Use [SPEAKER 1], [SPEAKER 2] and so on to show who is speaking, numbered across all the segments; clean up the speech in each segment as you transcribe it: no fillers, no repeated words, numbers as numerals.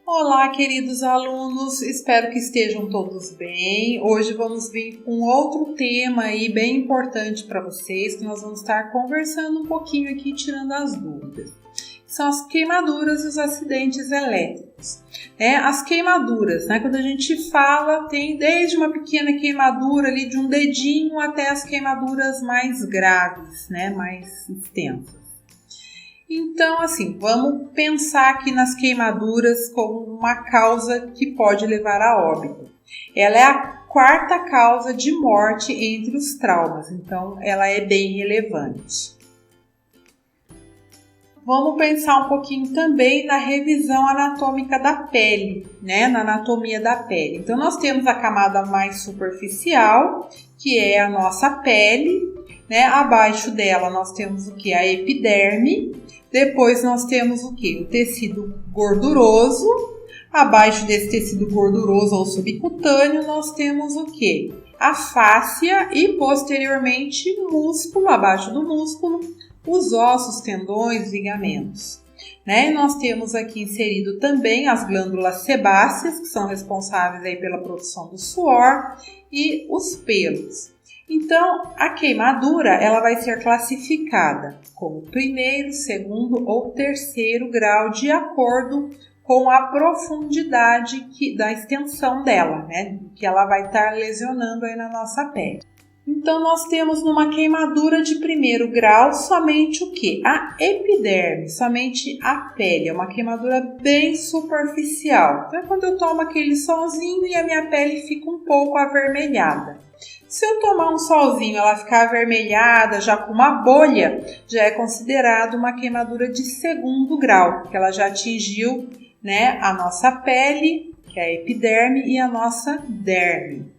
[SPEAKER 1] Olá, queridos alunos, espero que estejam todos bem. Hoje vamos vir com outro tema aí bem importante para vocês, que nós vamos estar conversando um pouquinho aqui, tirando as dúvidas. São as queimaduras e os acidentes elétricos. As queimaduras, quando a gente fala, tem desde uma pequena queimadura ali de um dedinho até as queimaduras mais graves, mais extensas. Então, vamos pensar aqui nas queimaduras como uma causa que pode levar a óbito. Ela é a quarta causa de morte entre os traumas, então ela é bem relevante. Vamos pensar um pouquinho também na revisão anatômica da pele, na anatomia da pele. Então, nós temos a camada mais superficial, que é a nossa pele, Abaixo dela nós temos o que? A epiderme. Depois nós temos o que? O tecido gorduroso. Abaixo desse tecido gorduroso ou subcutâneo nós temos o que? A fáscia e posteriormente músculo, abaixo do músculo, os ossos, tendões, ligamentos. Nós temos aqui inserido também as glândulas sebáceas, que são responsáveis aí pela produção do suor, e os pelos. Então, a queimadura ela vai ser classificada como primeiro, segundo ou terceiro grau de acordo com a profundidade da extensão dela, que ela vai estar lesionando aí na nossa pele. Então, nós temos numa queimadura de primeiro grau somente o que? A epiderme, somente a pele. É uma queimadura bem superficial. Então, é quando eu tomo aquele solzinho e a minha pele fica um pouco avermelhada. Se eu tomar um solzinho, ela ficar avermelhada, já com uma bolha, já é considerado uma queimadura de segundo grau, porque ela já atingiu, a nossa pele, que é a epiderme, e a nossa derme.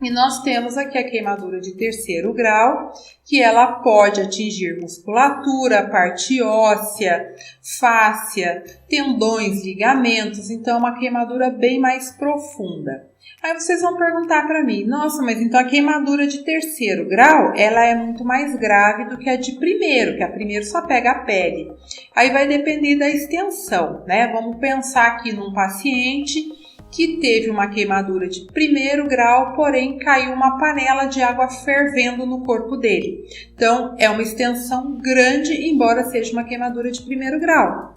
[SPEAKER 1] E nós temos aqui a queimadura de terceiro grau, que ela pode atingir musculatura, parte óssea, fáscia, tendões, ligamentos, então é uma queimadura bem mais profunda. Aí vocês vão perguntar para mim, nossa, mas então a queimadura de terceiro grau, ela é muito mais grave do que a de primeiro, que a primeiro só pega a pele. Aí vai depender da extensão, Vamos pensar aqui num paciente que teve uma queimadura de primeiro grau, porém caiu uma panela de água fervendo no corpo dele. Então, é uma extensão grande, embora seja uma queimadura de primeiro grau,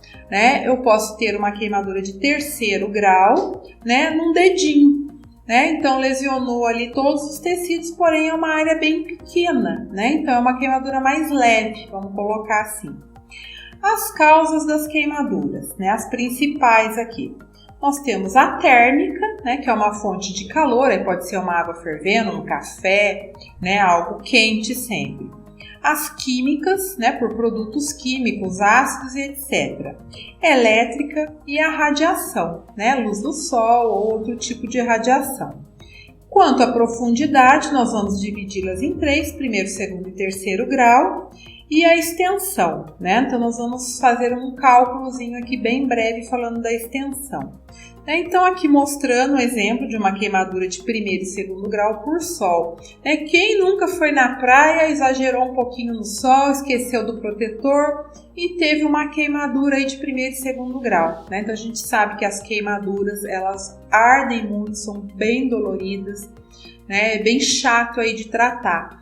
[SPEAKER 1] Eu posso ter uma queimadura de terceiro grau, num dedinho, Então, lesionou ali todos os tecidos, porém é uma área bem pequena, Então, é uma queimadura mais leve, vamos colocar assim. As causas das queimaduras, as principais aqui. Nós temos a térmica, que é uma fonte de calor, aí pode ser uma água fervendo, um café, algo quente sempre. As químicas, por produtos químicos, ácidos e etc. Elétrica e a radiação, luz do sol ou outro tipo de radiação. Quanto à profundidade, nós vamos dividi-las em três, primeiro, segundo e terceiro grau. E a extensão, Então, nós vamos fazer um cálculozinho aqui bem breve falando da extensão. Então, aqui mostrando um exemplo de uma queimadura de primeiro e segundo grau por sol. Quem nunca foi na praia, exagerou um pouquinho no sol, esqueceu do protetor e teve uma queimadura aí de primeiro e segundo grau, Então, a gente sabe que as queimaduras, elas ardem muito, são bem doloridas, É bem chato aí de tratar,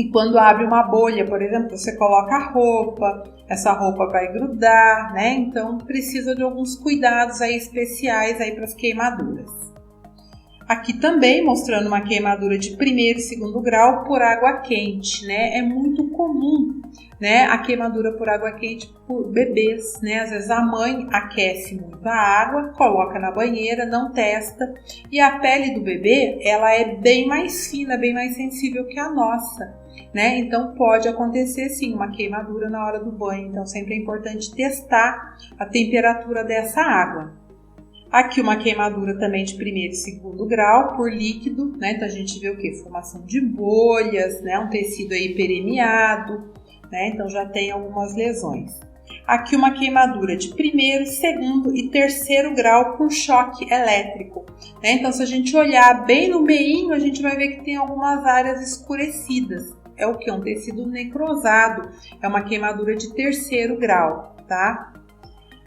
[SPEAKER 1] E quando abre uma bolha, por exemplo, você coloca a roupa, essa roupa vai grudar, Então, precisa de alguns cuidados aí especiais aí para as queimaduras. Aqui também mostrando uma queimadura de primeiro e segundo grau por água quente, É muito comum, a queimadura por água quente por bebês, Às vezes a mãe aquece muito a água, coloca na banheira, não testa, e a pele do bebê, ela é bem mais fina, bem mais sensível que a nossa, Então, pode acontecer sim uma queimadura na hora do banho, então sempre é importante testar a temperatura dessa água. Aqui uma queimadura também de primeiro e segundo grau por líquido, Então a gente vê o que? Formação de bolhas, Um tecido aí permeado, Então já tem algumas lesões. Aqui uma queimadura de primeiro, segundo e terceiro grau por choque elétrico, Então se a gente olhar bem no meinho, a gente vai ver que tem algumas áreas escurecidas. É o que? Um tecido necrosado, é uma queimadura de terceiro grau, tá?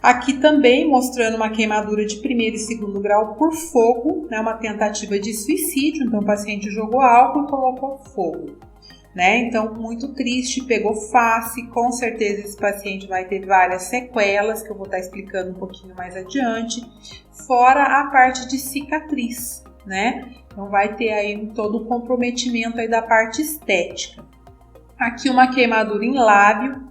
[SPEAKER 1] Aqui também mostrando uma queimadura de primeiro e segundo grau por fogo, né? Uma tentativa de suicídio, então o paciente jogou álcool e colocou fogo. Né? Então, muito triste, pegou face, com certeza esse paciente vai ter várias sequelas, que eu vou estar explicando um pouquinho mais adiante, fora a parte de cicatriz, né? Então, vai ter aí todo o comprometimento aí da parte estética. Aqui uma queimadura em lábio,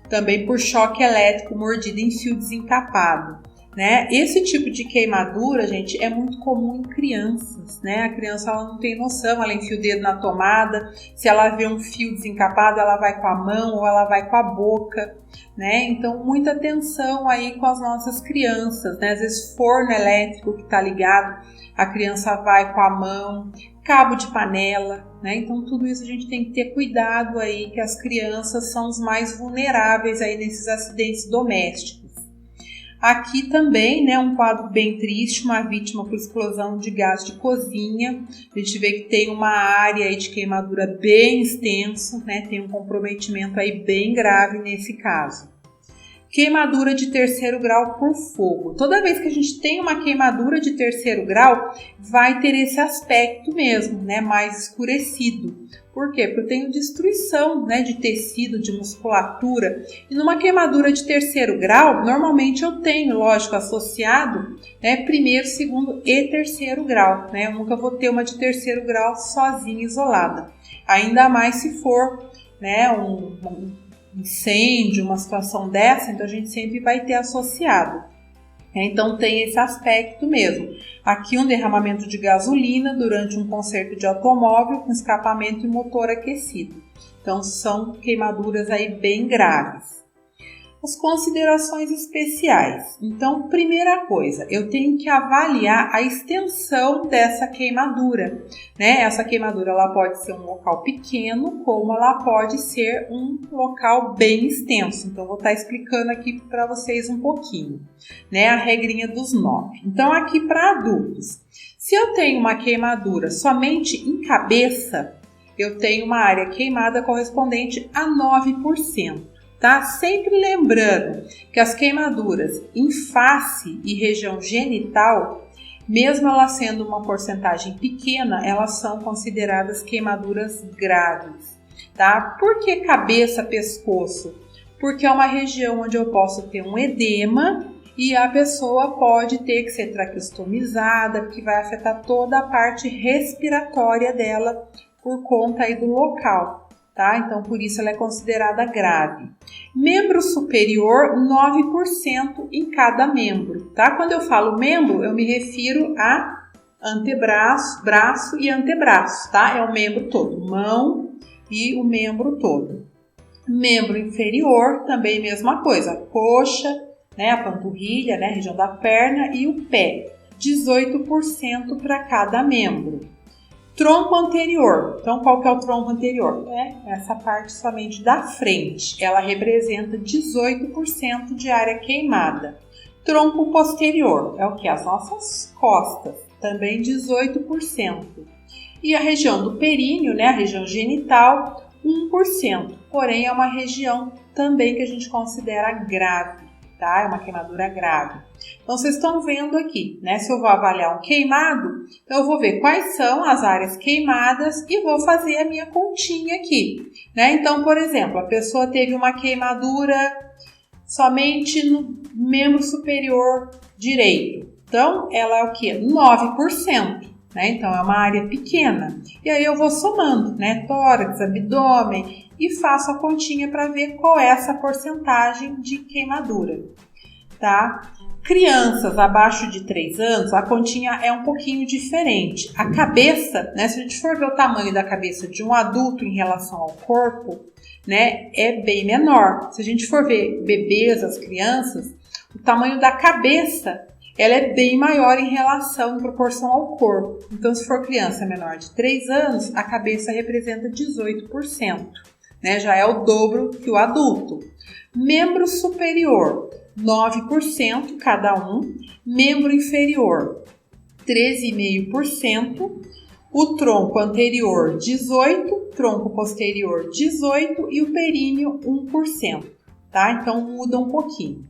[SPEAKER 1] também por choque elétrico, mordida em fio desencapado. Né? Esse tipo de queimadura, gente, é muito comum em crianças, né? A criança ela não tem noção, ela enfia o dedo na tomada, se ela vê um fio desencapado, ela vai com a mão ou ela vai com a boca, né? Então, muita atenção aí com as nossas crianças, né? Às vezes forno elétrico que está ligado, a criança vai com a mão, cabo de panela, né? Então, tudo isso a gente tem que ter cuidado aí, que as crianças são os mais vulneráveis aí nesses acidentes domésticos. Aqui também, né, um quadro bem triste, uma vítima por explosão de gás de cozinha. A gente vê que tem uma área aí de queimadura bem extensa, né, tem um comprometimento aí bem grave nesse caso. Queimadura de terceiro grau por fogo. Toda vez que a gente tem uma queimadura de terceiro grau, vai ter esse aspecto mesmo, né, mais escurecido. Por quê? Porque eu tenho destruição, né, de tecido, de musculatura. E numa queimadura de terceiro grau, normalmente eu tenho, lógico, associado, né, primeiro, segundo e terceiro grau. Né? Eu nunca vou ter uma de terceiro grau sozinha, isolada. Ainda mais se for, né, um incêndio, uma situação dessa, então a gente sempre vai ter associado. Então tem esse aspecto mesmo. Aqui um derramamento de gasolina durante um conserto de automóvel com escapamento e motor aquecido. Então são queimaduras aí bem graves. As considerações especiais. Então, primeira coisa, eu tenho que avaliar a extensão dessa queimadura, né? Essa queimadura ela pode ser um local pequeno, como ela pode ser um local bem extenso. Então, vou estar explicando aqui para vocês um pouquinho, né? A regrinha dos 9. Então, aqui para adultos, se eu tenho uma queimadura somente em cabeça, eu tenho uma área queimada correspondente a 9%. Tá? Sempre lembrando que as queimaduras em face e região genital, mesmo elas sendo uma porcentagem pequena, elas são consideradas queimaduras graves. Tá? Por que cabeça, pescoço? Porque é uma região onde eu posso ter um edema e a pessoa pode ter que ser traqueostomizada, porque vai afetar toda a parte respiratória dela por conta aí do local. Tá? Então, por isso ela é considerada grave. Membro superior, 9% em cada membro. Tá? Quando eu falo membro, eu me refiro a antebraço, braço e antebraço. Tá? É o membro todo, mão e o membro todo. Membro inferior, também mesma coisa, coxa, né, a panturrilha, né, a região da perna e o pé, 18% para cada membro. Tronco anterior. Então, qual que é o tronco anterior? É essa parte somente da frente. Ela representa 18% de área queimada. Tronco posterior é o que? As nossas costas. Também 18%. E a região do períneo, né, a região genital, 1%. Porém, é uma região também que a gente considera grave. Tá? É uma queimadura grave. Então, vocês estão vendo aqui, né? Se eu vou avaliar um queimado, eu vou ver quais são as áreas queimadas e vou fazer a minha continha aqui, né? Então, por exemplo, a pessoa teve uma queimadura somente no membro superior direito. Então, ela é o quê? 9%, né? Então, é uma área pequena. E aí eu vou somando, né? Tórax, abdômen, e faço a continha para ver qual é essa porcentagem de queimadura, tá? Crianças abaixo de 3 anos, a continha é um pouquinho diferente. A cabeça, né, se a gente for ver o tamanho da cabeça de um adulto em relação ao corpo, né, é bem menor. Se a gente for ver bebês, as crianças, o tamanho da cabeça ela é bem maior em relação, em proporção ao corpo. Então, se for criança menor de 3 anos, a cabeça representa 18%. Né, já é o dobro que o adulto. Membro superior, 9% cada um. Membro inferior, 13,5%. O tronco anterior, 18%. Tronco posterior, 18%. E o períneo, 1%. Tá? Então, muda um pouquinho.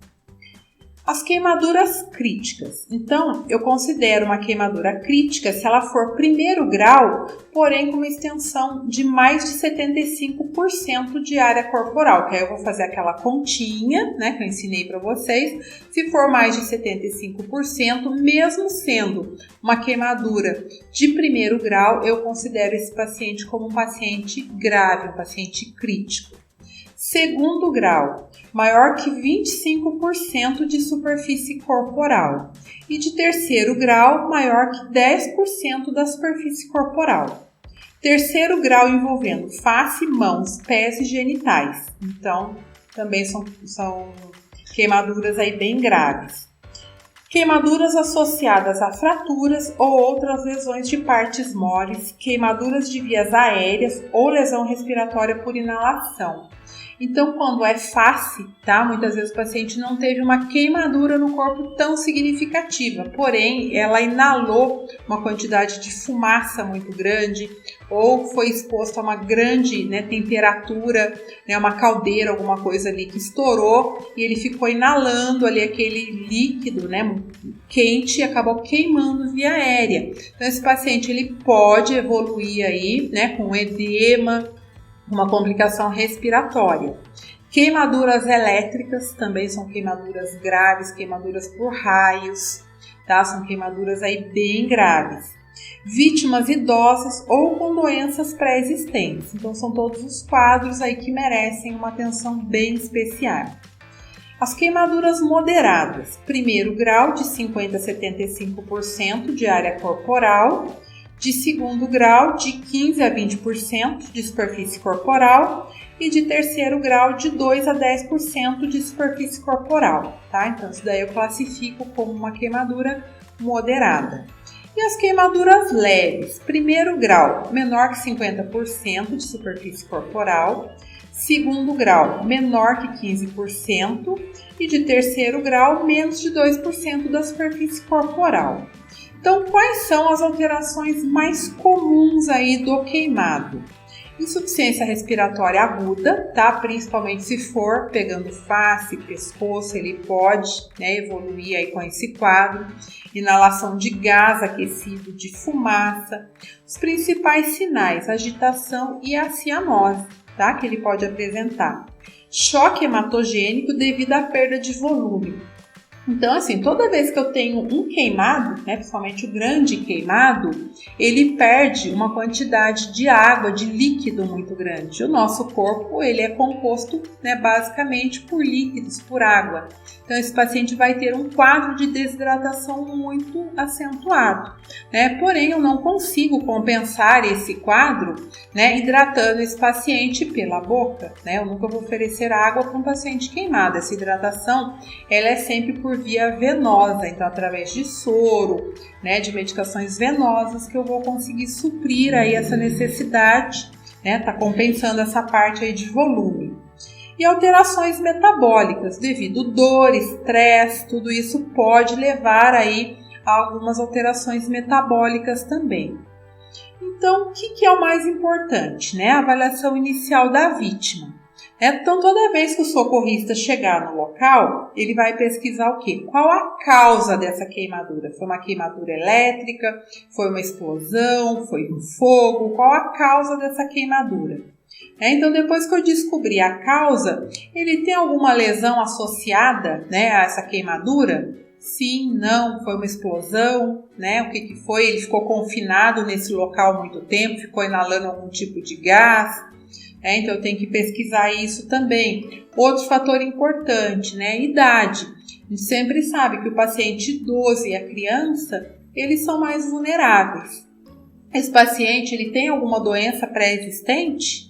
[SPEAKER 1] As queimaduras críticas. Então, eu considero uma queimadura crítica se ela for primeiro grau, porém com uma extensão de mais de 75% de área corporal, que aí eu vou fazer aquela continha, né, que eu ensinei para vocês. Se for mais de 75%, mesmo sendo uma queimadura de primeiro grau, eu considero esse paciente como um paciente grave, um paciente crítico. Segundo grau, maior que 25% de superfície corporal. E de terceiro grau, maior que 10% da superfície corporal. Terceiro grau envolvendo face, mãos, pés e genitais. Então, também são queimaduras aí bem graves. Queimaduras associadas a fraturas ou outras lesões de partes moles, queimaduras de vias aéreas ou lesão respiratória por inalação. Então, quando é face, tá? Muitas vezes o paciente não teve uma queimadura no corpo tão significativa, porém, ela inalou uma quantidade de fumaça muito grande ou foi exposto a uma grande, temperatura, uma caldeira, alguma coisa ali que estourou e ele ficou inalando ali aquele líquido, quente e acabou queimando via aérea. Então, esse paciente ele pode evoluir aí, com edema, uma complicação respiratória. Queimaduras elétricas também são queimaduras graves, queimaduras por raios, tá? São queimaduras aí bem graves. Vítimas idosas ou com doenças pré-existentes. Então são todos os quadros aí que merecem uma atenção bem especial. As queimaduras moderadas, primeiro grau de 50 a 75% de área corporal, de segundo grau de 15 a 20% de superfície corporal e de terceiro grau de 2 a 10% de superfície corporal, tá? Então isso daí eu classifico como uma queimadura moderada. E as queimaduras leves, primeiro grau menor que 50% de superfície corporal, segundo grau menor que 15% e de terceiro grau menos de 2% da superfície corporal. Então, quais são as alterações mais comuns aí do queimado? Insuficiência respiratória aguda, tá? Principalmente se for pegando face, pescoço, ele pode evoluir aí com esse quadro. Inalação de gás aquecido, de fumaça. Os principais sinais, agitação e a cianose, tá? Que ele pode apresentar. Choque hematogênico devido à perda de volume. Então, assim, toda vez que eu tenho um queimado, principalmente o grande queimado, ele perde uma quantidade de água, de líquido muito grande. O nosso corpo, ele é composto, basicamente por líquidos, por água. Então, esse paciente vai ter um quadro de desidratação muito acentuado, Porém, eu não consigo compensar esse quadro, hidratando esse paciente pela boca, Eu nunca vou oferecer água para um paciente queimado. Essa hidratação, ela é sempre por via venosa, então através de soro, de medicações venosas que eu vou conseguir suprir aí essa necessidade, tá compensando essa parte aí de volume. E alterações metabólicas, devido dor, estresse, tudo isso pode levar aí a algumas alterações metabólicas também. Então, o que é o mais importante, A avaliação inicial da vítima. Então, toda vez que o socorrista chegar no local, ele vai pesquisar o quê? Qual a causa dessa queimadura? Foi uma queimadura elétrica? Foi uma explosão? Foi um fogo? Qual a causa dessa queimadura? Então, depois que eu descobrir a causa, ele tem alguma lesão associada a essa queimadura? Sim, não, foi uma explosão, O que foi? Ele ficou confinado nesse local muito tempo, ficou inalando algum tipo de gás? Então eu tenho que pesquisar isso também. Outro fator importante, idade. A gente sempre sabe que o paciente idoso e a criança, eles são mais vulneráveis. Esse paciente, ele tem alguma doença pré-existente,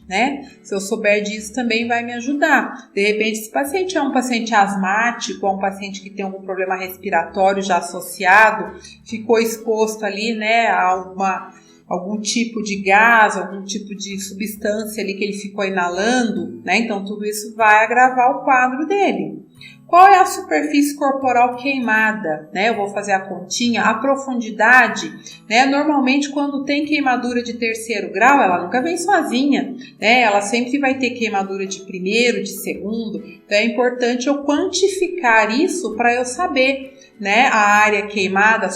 [SPEAKER 1] Se eu souber disso, também vai me ajudar. De repente, esse paciente é um paciente asmático, é um paciente que tem algum problema respiratório já associado, ficou exposto ali, a uma algum tipo de gás, algum tipo de substância ali que ele ficou inalando, né? Então tudo isso vai agravar o quadro dele. Qual é a superfície corporal queimada? Né? Eu vou fazer a continha. A profundidade, né? Normalmente quando tem queimadura de 3º grau, ela nunca vem sozinha, né? Ela sempre vai ter queimadura de 1º, de 2º. Então é importante eu quantificar isso para eu saber, né? A área queimada,